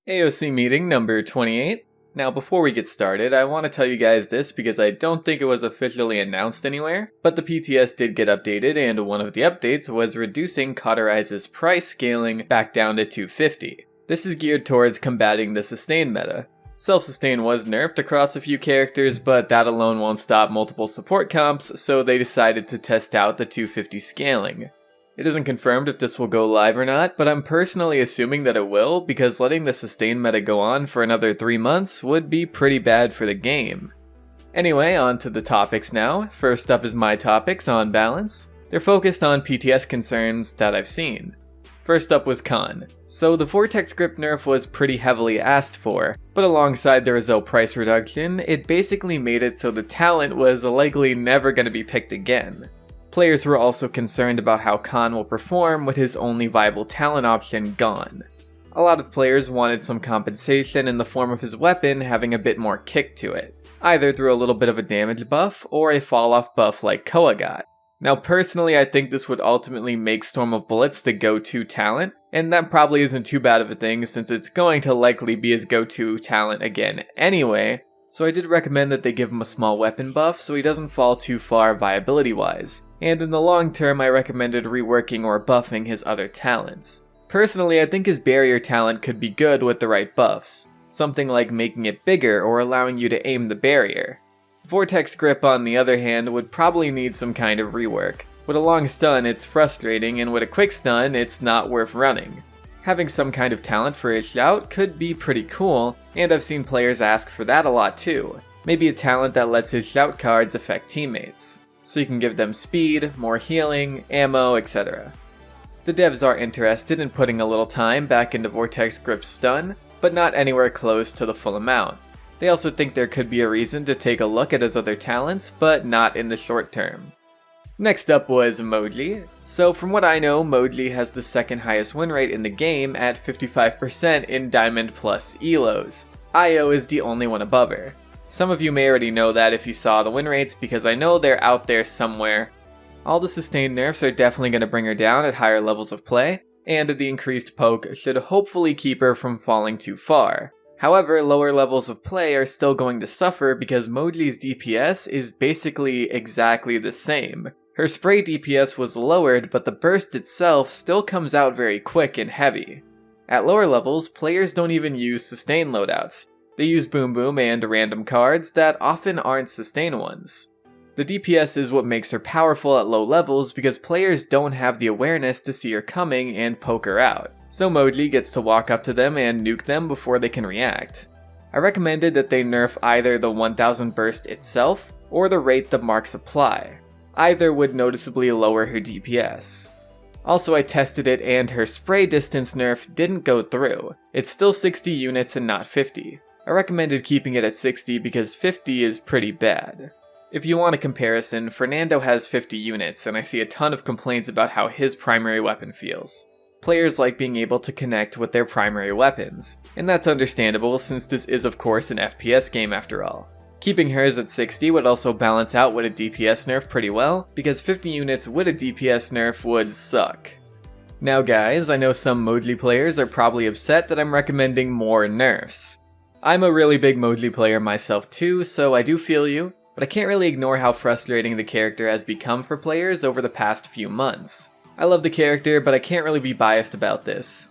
AoC Meeting number 28. Now before we get started, I want to tell you guys this because I don't think it was officially announced anywhere, but the PTS did get updated, and one of the updates was reducing Cauterize's price scaling back down to 250. This is geared towards combating the sustain meta. Self-sustain was nerfed across a few characters, but that alone won't stop multiple support comps, so they decided to test out the 250 scaling. It isn't confirmed if this will go live or not, but I'm personally assuming that it will, because letting the sustain meta go on for another 3 months would be pretty bad for the game. Anyway, on to the topics now. First up is my topics on balance. They're focused on PTS concerns that I've seen. First up was con. So the Vortex Grip nerf was pretty heavily asked for, but alongside the result price reduction, it basically made it so the talent was likely never going to be picked again. Players were also concerned about how Khan will perform with his only viable talent option gone. A lot of players wanted some compensation in the form of his weapon having a bit more kick to it, either through a little bit of a damage buff or a fall off buff like Koa got. Now personally I think this would ultimately make Storm of Bullets the go-to talent, and that probably isn't too bad of a thing since it's going to likely be his go-to talent again anyway, so I did recommend that they give him a small weapon buff so he doesn't fall too far viability wise. And in the long term, I recommended reworking or buffing his other talents. Personally, I think his barrier talent could be good with the right buffs. Something like making it bigger or allowing you to aim the barrier. Vortex Grip, on the other hand, would probably need some kind of rework. With a long stun, it's frustrating, and with a quick stun, it's not worth running. Having some kind of talent for his shout could be pretty cool, and I've seen players ask for that a lot too. Maybe a talent that lets his shout cards affect teammates, so you can give them speed, more healing, ammo, etc. The devs are interested in putting a little time back into Vortex Grip's stun, but not anywhere close to the full amount. They also think there could be a reason to take a look at his other talents, but not in the short term. Next up was Moji. So from what I know, Moji has the second highest win rate in the game at 55% in Diamond plus Elos. Io is the only one above her. Some of you may already know that if you saw the win rates, because I know they're out there somewhere. All the sustained nerfs are definitely going to bring her down at higher levels of play, and the increased poke should hopefully keep her from falling too far. However, lower levels of play are still going to suffer because Moji's DPS is basically exactly the same. Her spray DPS was lowered, but the burst itself still comes out very quick and heavy. At lower levels, players don't even use sustain loadouts. They use Boom Boom and random cards that often aren't sustain ones. The DPS is what makes her powerful at low levels because players don't have the awareness to see her coming and poke her out. So Moji gets to walk up to them and nuke them before they can react. I recommended that they nerf either the 1000 burst itself or the rate the marks apply. Either would noticeably lower her DPS. Also, I tested it and her spray distance nerf didn't go through. It's still 60 units and not 50. I recommended keeping it at 60 because 50 is pretty bad. If you want a comparison, Fernando has 50 units and I see a ton of complaints about how his primary weapon feels. Players like being able to connect with their primary weapons, and that's understandable since this is of course an FPS game after all. Keeping hers at 60 would also balance out with a DPS nerf pretty well, because 50 units with a DPS nerf would suck. Now guys, I know some Moji players are probably upset that I'm recommending more nerfs. I'm a really big Moji player myself too, so I do feel you, but I can't really ignore how frustrating the character has become for players over the past few months. I love the character, but I can't really be biased about this.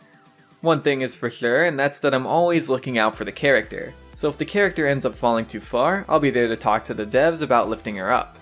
One thing is for sure, and that's that I'm always looking out for the character. So if the character ends up falling too far, I'll be there to talk to the devs about lifting her up.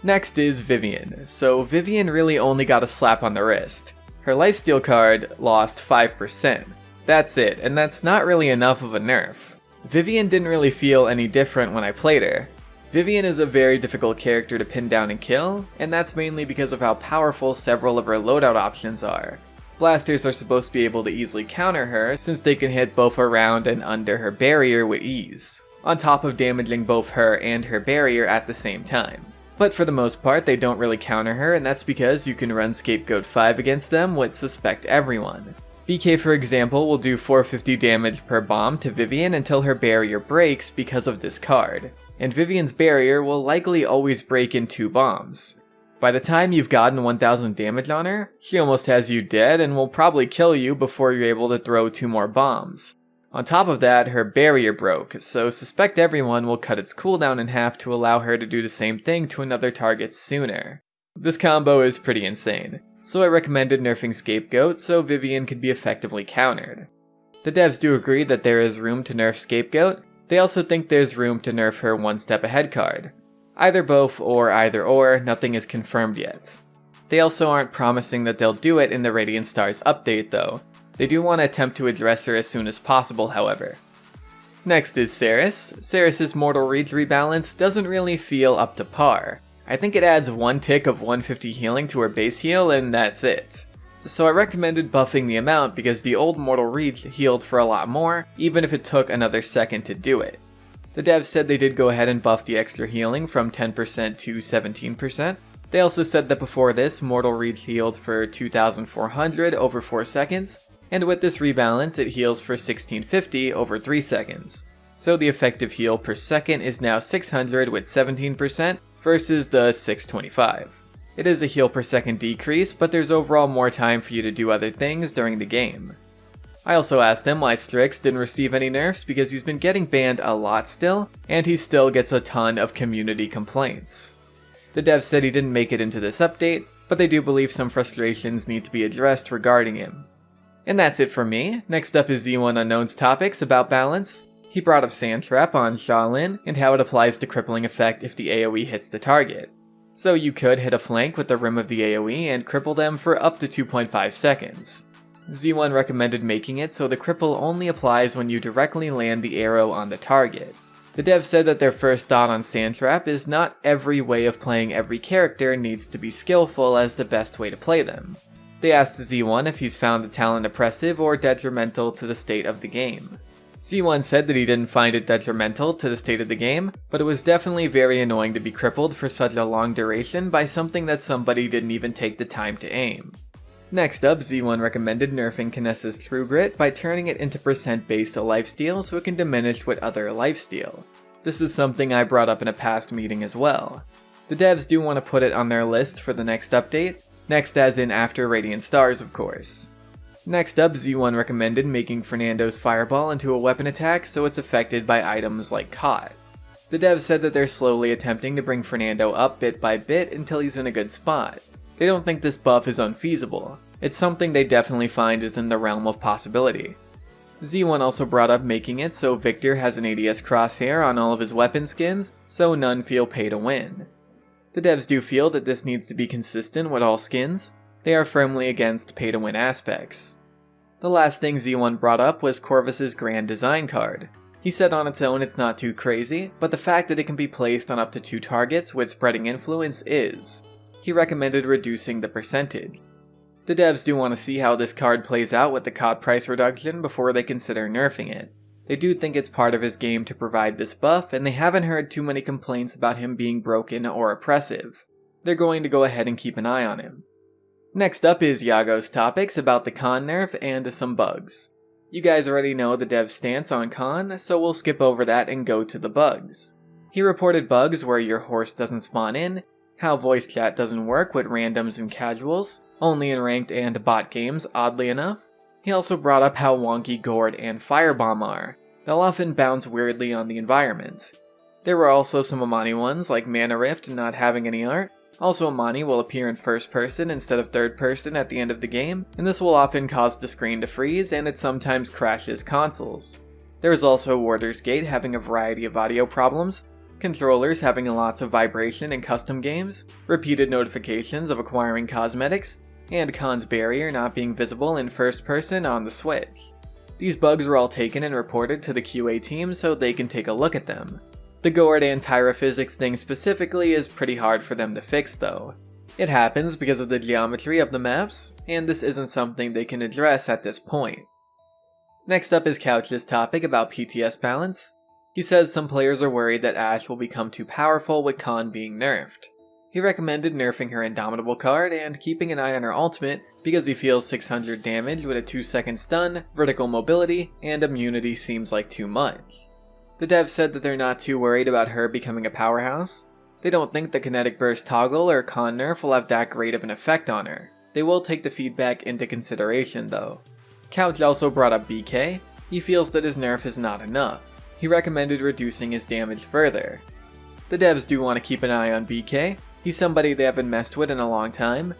Next is Vivian. So Vivian really only got a slap on the wrist. Her lifesteal card lost 5%. That's it, and that's not really enough of a nerf. Vivian didn't really feel any different when I played her. Vivian is a very difficult character to pin down and kill, and that's mainly because of how powerful several of her loadout options are. Blasters are supposed to be able to easily counter her since they can hit both around and under her barrier with ease, on top of damaging both her and her barrier at the same time. But for the most part they don't really counter her, and that's because you can run Scapegoat 5 against them with Suspect Everyone. BK for example will do 450 damage per bomb to Vivian until her barrier breaks because of this card, and Vivian's barrier will likely always break in 2 bombs. By the time you've gotten 1000 damage on her, she almost has you dead and will probably kill you before you're able to throw 2 more bombs. On top of that, her barrier broke, so Suspect Everyone will cut its cooldown in half to allow her to do the same thing to another target sooner. This combo is pretty insane, so I recommended nerfing Scapegoat so Vivian could be effectively countered. The devs do agree that there is room to nerf Scapegoat. They also think there's room to nerf her One Step Ahead card. Either both or either or, nothing is confirmed yet. They also aren't promising that they'll do it in the Radiant Stars update though. They do want to attempt to address her as soon as possible, however. Next is Seris. Seris' Mortal Reach rebalance doesn't really feel up to par. I think it adds 1 tick of 150 healing to her base heal and that's it. So I recommended buffing the amount because the old Mortal Reach healed for a lot more, even if it took another second to do it. The devs said they did go ahead and buff the extra healing from 10% to 17%. They also said that before this, Mortal Reach healed for 2,400 over 4 seconds, and with this rebalance it heals for 1650 over 3 seconds. So the effective heal per second is now 600 with 17% versus the 625. It is a heal per second decrease, but there's overall more time for you to do other things during the game. I also asked him why Strix didn't receive any nerfs because he's been getting banned a lot still, and he still gets a ton of community complaints. The devs said he didn't make it into this update, but they do believe some frustrations need to be addressed regarding him. And that's it for me. Next up is Z1 Unknown's topics about balance. He brought up Sand Trap on Shaolin and how it applies the crippling effect if the AoE hits the target. So you could hit a flank with the rim of the AoE and cripple them for up to 2.5 seconds. Z1 recommended making it so the cripple only applies when you directly land the arrow on the target. The dev said that their first thought on Sand Trap is not every way of playing every character needs to be skillful as the best way to play them. They asked Z1 if he's found the talent oppressive or detrimental to the state of the game. Z1 said that he didn't find it detrimental to the state of the game, but it was definitely very annoying to be crippled for such a long duration by something that somebody didn't even take the time to aim. Next up, Z1 recommended nerfing Kinessa's True Grit by turning it into percent based lifesteal so it can diminish with other lifesteal. This is something I brought up in a past meeting as well. The devs do want to put it on their list for the next update, next as in after Radiant Stars of course. Next up, Z1 recommended making Fernando's Fireball into a weapon attack so it's affected by items like Caught. The devs said that they're slowly attempting to bring Fernando up bit by bit until he's in a good spot. They don't think this buff is unfeasible. It's something they definitely find is in the realm of possibility. Z1 also brought up making it so Victor has an ADS crosshair on all of his weapon skins, so none feel pay to win. The devs do feel that this needs to be consistent with all skins. They are firmly against pay to win aspects. The last thing Z1 brought up was Corvus's Grand Design card. He said on its own it's not too crazy, but the fact that it can be placed on up to 2 targets with spreading influence is. He recommended reducing the percentage. The devs do want to see how this card plays out with the COD price reduction before they consider nerfing it. They do think it's part of his game to provide this buff, and they haven't heard too many complaints about him being broken or oppressive. They're going to go ahead and keep an eye on him. Next up is Yago's topics about the Khan nerf and some bugs. You guys already know the dev's stance on Khan, so we'll skip over that and go to the bugs. He reported bugs where your horse doesn't spawn in, how voice chat doesn't work with randoms and casuals, only in ranked and bot games oddly enough. He also brought up how wonky Gourd and Firebomb are. They'll often bounce weirdly on the environment. There were also some Amani ones like Mana Rift not having any art. Also Amani will appear in first person instead of third person at the end of the game, and this will often cause the screen to freeze and it sometimes crashes consoles. There is also Warder's Gate having a variety of audio problems, controllers having lots of vibration in custom games, repeated notifications of acquiring cosmetics, and Khan's barrier not being visible in first person on the Switch. These bugs were all taken and reported to the QA team so they can take a look at them. The Gourd and Tyra physics thing specifically is pretty hard for them to fix though. It happens because of the geometry of the maps, and this isn't something they can address at this point. Next up is Couch's topic about PTS balance. He says some players are worried that Ashe will become too powerful with Khan being nerfed. He recommended nerfing her Indomitable card and keeping an eye on her ultimate because he feels 600 damage with a 2-second stun, vertical mobility, and immunity seems like too much. The devs said that they're not too worried about her becoming a powerhouse. They don't think the kinetic burst toggle or Khan nerf will have that great of an effect on her. They will take the feedback into consideration though. Couch also brought up BK. He feels that his nerf is not enough. He recommended reducing his damage further. The devs do want to keep an eye on BK. He's somebody they haven't messed with in a long time.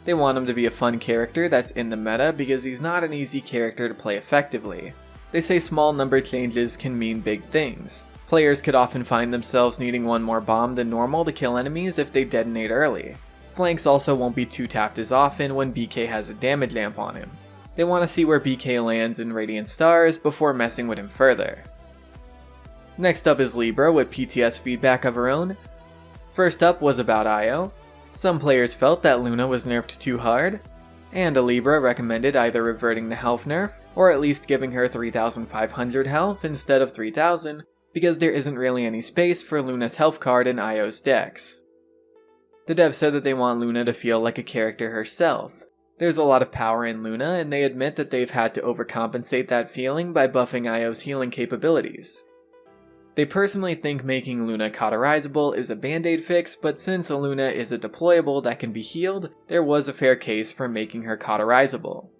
They want him to be a fun character that's in the meta because he's not an easy character to play effectively. They say small number changes can mean big things. Players could often find themselves needing one more bomb than normal to kill enemies if they detonate early. Flanks also won't be too tapped as often when BK has a damage lamp on him. They want to see where BK lands in Radiant Stars before messing with him further. Next up is Libra with PTS feedback of her own. First up was about IO. Some players felt that Luna was nerfed too hard, and a Libra recommended either reverting the health nerf or at least giving her 3,500 health instead of 3,000 because there isn't really any space for Luna's health card in IO's decks. The devs said that they want Luna to feel like a character herself. There's a lot of power in Luna, and they admit that they've had to overcompensate that feeling by buffing IO's healing capabilities. They personally think making Luna cauterizable is a band-aid fix, but since Luna is a deployable that can be healed, there was a fair case for making her cauterizable.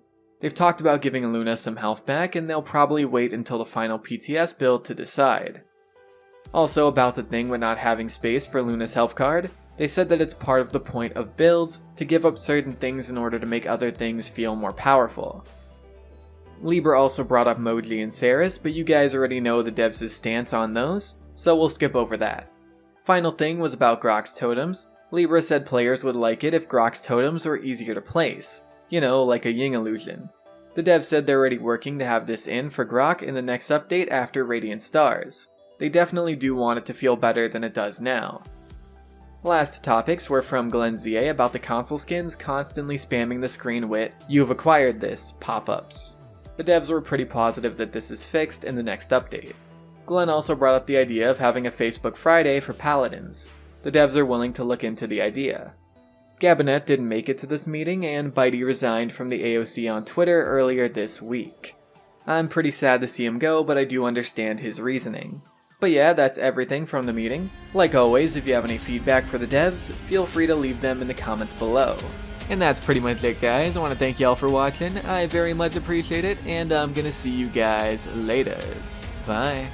They've talked about giving Luna some health back, and they'll probably wait until the final PTS build to decide. Also about the thing with not having space for Luna's health card, they said that it's part of the point of builds to give up certain things in order to make other things feel more powerful. Libra also brought up Moji and Seris, but you guys already know the devs' stance on those, so we'll skip over that. Final thing was about Grohk's totems. Libra said players would like it if Grohk's totems were easier to place. You know, like a Ying illusion. The devs said they're already working to have this in for Grohk in the next update after Radiant Stars. They definitely do want it to feel better than it does now. Last topics were from Glenzier about the console skins constantly spamming the screen with "You've acquired this" pop-ups. The devs were pretty positive that this is fixed in the next update. Glenn also brought up the idea of having a Facebook Friday for Paladins. The devs are willing to look into the idea. Gabinet didn't make it to this meeting, and Bitey resigned from the AoC on Twitter earlier this week. I'm pretty sad to see him go, but I do understand his reasoning. But yeah, that's everything from the meeting. Like always, if you have any feedback for the devs, feel free to leave them in the comments below. And that's pretty much it, guys. I want to thank y'all for watching. I very much appreciate it, and I'm gonna see you guys later. Bye.